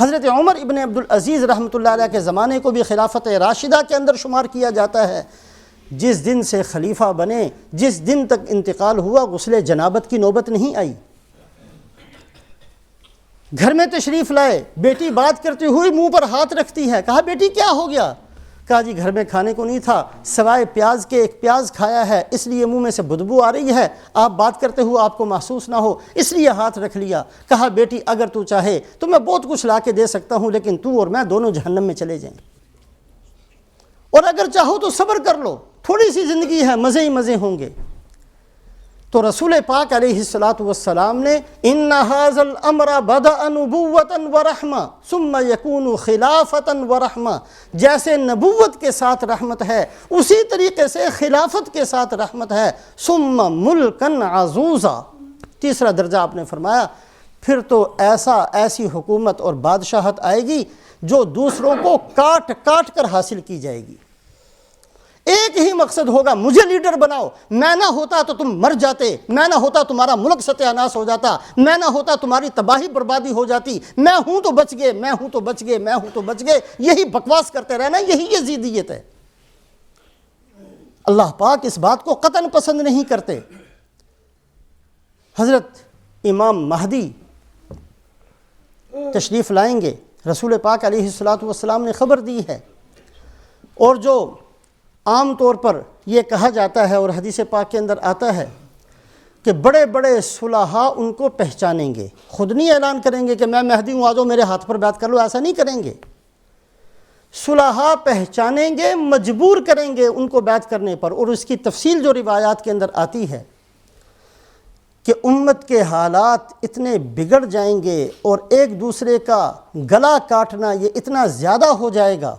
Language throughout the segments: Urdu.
حضرت عمر ابن عبدالعزیز رحمۃ اللہ علیہ کے زمانے کو بھی خلافت راشدہ کے اندر شمار کیا جاتا ہے۔ جس دن سے خلیفہ بنے، جس دن تک انتقال ہوا، غسل جنابت کی نوبت نہیں آئی۔ گھر میں تشریف لائے، بیٹی بات کرتے ہوئے منہ پر ہاتھ رکھتی ہے، کہا بیٹی کیا ہو گیا؟ کہا جی گھر میں کھانے کو نہیں تھا، سوائے پیاز کے ایک پیاز کھایا ہے، اس لیے منہ میں سے بدبو آ رہی ہے، آپ بات کرتے ہوئے آپ کو محسوس نہ ہو اس لیے ہاتھ رکھ لیا۔ کہا بیٹی اگر تو چاہے تو میں بہت کچھ لا کے دے سکتا ہوں، لیکن تو اور میں دونوں جہنم میں چلے جائیں، اور اگر چاہو تو صبر کر لو، تھوڑی سی زندگی ہے، مزے ہی مزے ہوں گے۔ تو رسول پاک علیہ الصلاۃ والسلام نے ان ھذا الامر بدأ نبوۃ ورحمہ ثم یکون خلافۃ ورحمہ، جیسے نبوت کے ساتھ رحمت ہے اسی طریقے سے خلافت کے ساتھ رحمت ہے، ثم ملکا عزوزا، تیسرا درجہ آپ نے فرمایا پھر تو ایسی حکومت اور بادشاہت آئے گی جو دوسروں کو کاٹ کاٹ کر حاصل کی جائے گی۔ ایک ہی مقصد ہوگا، مجھے لیڈر بناؤ، میں نہ ہوتا تو تم مر جاتے، میں نہ ہوتا تمہارا ملک ستیہ ناش ہو جاتا، میں نہ ہوتا تمہاری تباہی بربادی ہو جاتی، میں ہوں تو بچ گئے، میں ہوں تو بچ گئے، میں ہوں تو بچ گئے، یہی بکواس کرتے رہنا، یہی یزیدیت ہے۔ اللہ پاک اس بات کو قطعاً پسند نہیں کرتے۔ حضرت امام مہدی تشریف لائیں گے، رسول پاک علیہ الصلاۃ والسلام نے خبر دی ہے، اور جو عام طور پر یہ کہا جاتا ہے اور حدیث پاک کے اندر آتا ہے کہ بڑے بڑے صلحاء ان کو پہچانیں گے، خود نہیں اعلان کریں گے کہ میں مہدی ہوں، آ جاؤ میرے ہاتھ پر بیعت کر لو، ایسا نہیں کریں گے۔ صلحاء پہچانیں گے، مجبور کریں گے ان کو بیعت کرنے پر، اور اس کی تفصیل جو روایات کے اندر آتی ہے کہ امت کے حالات اتنے بگڑ جائیں گے اور ایک دوسرے کا گلا کاٹنا یہ اتنا زیادہ ہو جائے گا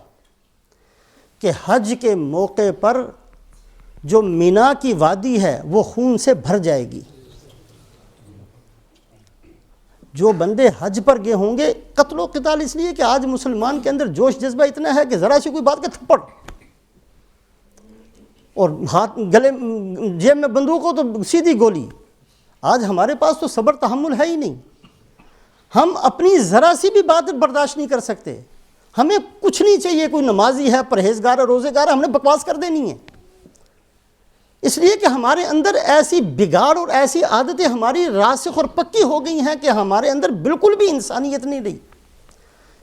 کہ حج کے موقع پر جو مینا کی وادی ہے وہ خون سے بھر جائے گی۔ جو بندے حج پر گئے ہوں گے، قتل و قتال اس لیے کہ آج مسلمان کے اندر جوش جذبہ اتنا ہے کہ ذرا سی کوئی بات کا تھپڑ، اور ہاتھ گلے جیب میں بندوق ہو تو سیدھی گولی۔ آج ہمارے پاس تو صبر تحمل ہے ہی نہیں، ہم اپنی ذرا سی بھی بات برداشت نہیں کر سکتے۔ ہمیں کچھ نہیں چاہیے، کوئی نمازی ہے، پرہیزگار ہے، روزے گار ہے، ہم نے بکواس کر دینی ہے، اس لیے کہ ہمارے اندر ایسی بگاڑ اور ایسی عادتیں ہماری راسخ اور پکی ہو گئی ہیں کہ ہمارے اندر بالکل بھی انسانیت نہیں رہی۔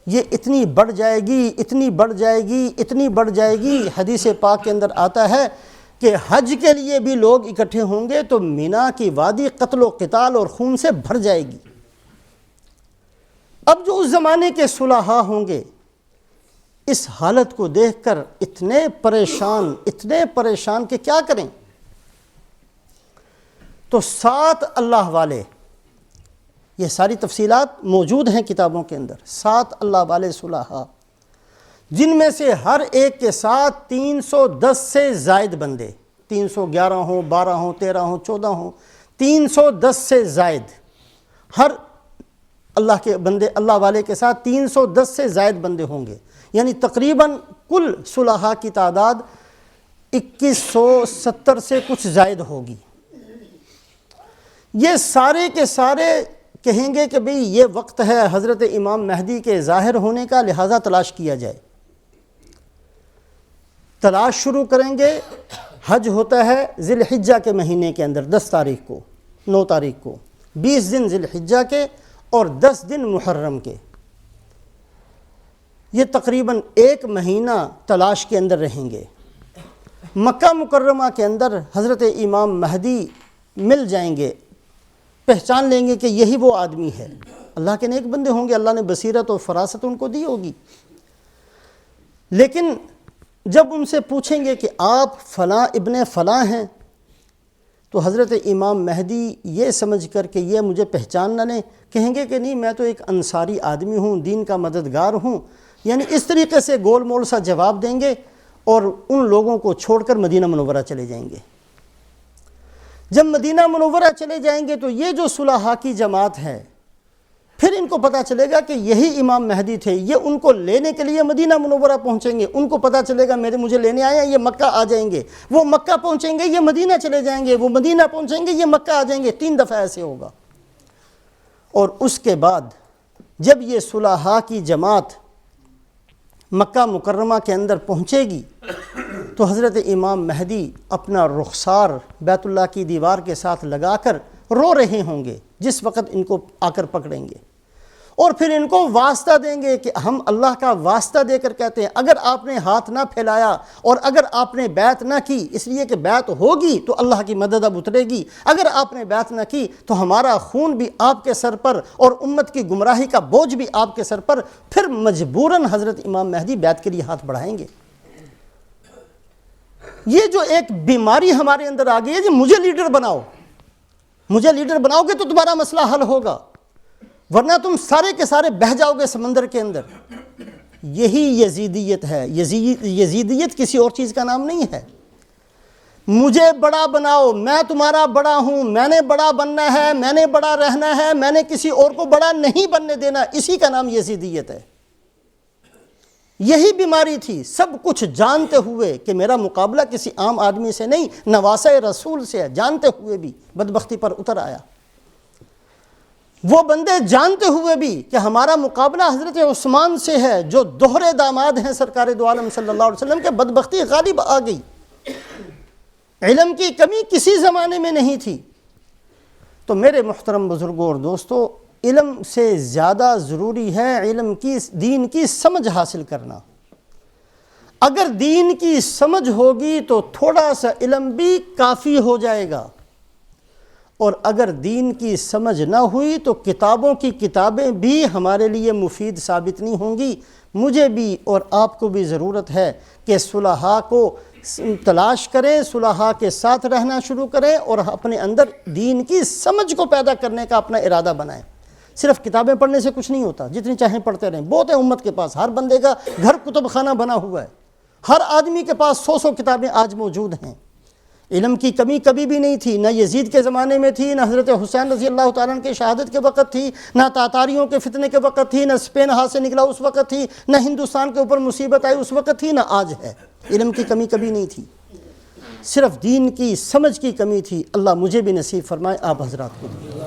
یہ اتنی بڑھ جائے گی، اتنی بڑھ جائے گی، اتنی بڑھ جائے گی، حدیث پاک کے اندر آتا ہے کہ حج کے لیے بھی لوگ اکٹھے ہوں گے تو مینا کی وادی قتل و قتال اور خون سے بھر جائے گی۔ اب جو اس زمانے کے صلحاء ہوں گے اس حالت کو دیکھ کر اتنے پریشان کہ کیا کریں۔ تو 7 اللہ والے، یہ ساری تفصیلات موجود ہیں کتابوں کے اندر، 7 اللہ والے صلحاء، جن میں سے ہر ایک کے ساتھ 310 سے زائد بندے، 311 ہوں، 12 ہوں، 13 ہوں، 14 ہوں، 310 سے زائد، ہر اللہ کے بندے، اللہ والے کے ساتھ 310 سے زائد بندے ہوں گے، یعنی تقریباً کل صلحاء کی تعداد 2170 سے کچھ زائد ہوگی۔ یہ سارے کے سارے کہیں گے کہ بھئی یہ وقت ہے حضرت امام مہدی کے ظاہر ہونے کا، لہذا تلاش کیا جائے۔ تلاش شروع کریں گے۔ حج ہوتا ہے ذی الحجہ کے مہینے کے اندر 10 تاریخ کو، 9 تاریخ کو، 20 دن ذی الحجہ کے اور 10 دن محرم کے۔ یہ تقریباً 1 مہینہ تلاش کے اندر رہیں گے۔ مکہ مکرمہ کے اندر حضرت امام مہدی مل جائیں گے، پہچان لیں گے کہ یہی وہ آدمی ہے۔ اللہ کے نیک بندے ہوں گے، اللہ نے بصیرت اور فراست ان کو دی ہوگی، لیکن جب ان سے پوچھیں گے کہ آپ فلاں ابن فلاں ہیں تو حضرت امام مہدی یہ سمجھ کر کہ یہ مجھے پہچان نہ لیں، کہیں گے کہ نہیں میں تو ایک انصاری آدمی ہوں، دین کا مددگار ہوں، یعنی اس طریقے سے گول مول سا جواب دیں گے اور ان لوگوں کو چھوڑ کر مدینہ منورہ چلے جائیں گے۔ جب مدینہ منورہ چلے جائیں گے تو یہ جو صلحاء کی جماعت ہے، پھر ان کو پتہ چلے گا کہ یہی امام مہدی تھے، یہ ان کو لینے کے لیے مدینہ منورہ پہنچیں گے، ان کو پتہ چلے گا مجھے لینے آئے ہیں، یہ مکہ آ جائیں گے، وہ مکہ پہنچیں گے، یہ مدینہ چلے جائیں گے، وہ مدینہ پہنچیں گے، یہ مکہ آ جائیں گے، 3 دفعہ ایسے ہوگا۔ اور اس کے بعد جب یہ صلحاء کی جماعت مکہ مکرمہ کے اندر پہنچے گی تو حضرت امام مہدی اپنا رخسار بیت اللہ کی دیوار کے ساتھ لگا کر رو رہے ہوں گے جس وقت ان کو آ کر پکڑیں گے، اور پھر ان کو واسطہ دیں گے کہ ہم اللہ کا واسطہ دے کر کہتے ہیں اگر آپ نے ہاتھ نہ پھیلایا اور اگر آپ نے بیعت نہ کی، اس لیے کہ بیعت ہوگی تو اللہ کی مدد اب اترے گی، اگر آپ نے بیعت نہ کی تو ہمارا خون بھی آپ کے سر پر اور امت کی گمراہی کا بوجھ بھی آپ کے سر پر، پھر مجبوراً حضرت امام مہدی بیعت کے لیے ہاتھ بڑھائیں گے۔ یہ جو ایک بیماری ہمارے اندر آ گئی ہے کہ مجھے لیڈر بناؤ، مجھے لیڈر بناؤ گے تو تمہارا مسئلہ حل ہوگا، ورنہ تم سارے کے سارے بہہ جاؤ گے سمندر کے اندر۔ یہی یزیدیت ہے۔ یزیدیت کسی اور چیز کا نام نہیں ہے۔ مجھے بڑا بناؤ، میں تمہارا بڑا ہوں، میں نے بڑا بننا ہے، میں نے بڑا رہنا ہے، میں نے کسی اور کو بڑا نہیں بننے دینا، اسی کا نام یزیدیت ہے۔ یہی بیماری تھی، سب کچھ جانتے ہوئے کہ میرا مقابلہ کسی عام آدمی سے نہیں، نواسہ رسول سے ہے، جانتے ہوئے بھی بدبختی پر اتر آیا۔ وہ بندے جانتے ہوئے بھی کہ ہمارا مقابلہ حضرت عثمان سے ہے جو دوہرے داماد ہیں سرکار دو عالم صلی اللہ علیہ وسلم کے، بدبختی غالب آ گئی۔ علم کی کمی کسی زمانے میں نہیں تھی۔ تو میرے محترم بزرگوں اور دوستو، علم سے زیادہ ضروری ہے علم کی، دین کی سمجھ حاصل کرنا۔ اگر دین کی سمجھ ہوگی تو تھوڑا سا علم بھی کافی ہو جائے گا، اور اگر دین کی سمجھ نہ ہوئی تو کتابوں کی کتابیں بھی ہمارے لیے مفید ثابت نہیں ہوں گی۔ مجھے بھی اور آپ کو بھی ضرورت ہے کہ صلحاء کو تلاش کریں، صلحاء کے ساتھ رہنا شروع کریں اور اپنے اندر دین کی سمجھ کو پیدا کرنے کا اپنا ارادہ بنائیں۔ صرف کتابیں پڑھنے سے کچھ نہیں ہوتا، جتنی چاہیں پڑھتے رہیں، بہت ہے امت کے پاس، ہر بندے کا گھر کتب خانہ بنا ہوا ہے، ہر آدمی کے پاس 100 کتابیں آج موجود ہیں۔ علم کی کمی کبھی بھی نہیں تھی، نہ یزید کے زمانے میں تھی، نہ حضرت حسین رضی اللہ تعالیٰ عنہ کے شہادت کے وقت تھی، نہ تاتاریوں کے فتنے کے وقت تھی، نہ اسپین ہاتھ سے نکلا اس وقت تھی، نہ ہندوستان کے اوپر مصیبت آئی اس وقت تھی، نہ آج ہے۔ علم کی کمی کبھی نہیں تھی، صرف دین کی سمجھ کی کمی تھی۔ اللہ مجھے بھی نصیب فرمائے، آپ حضرات کو بھی۔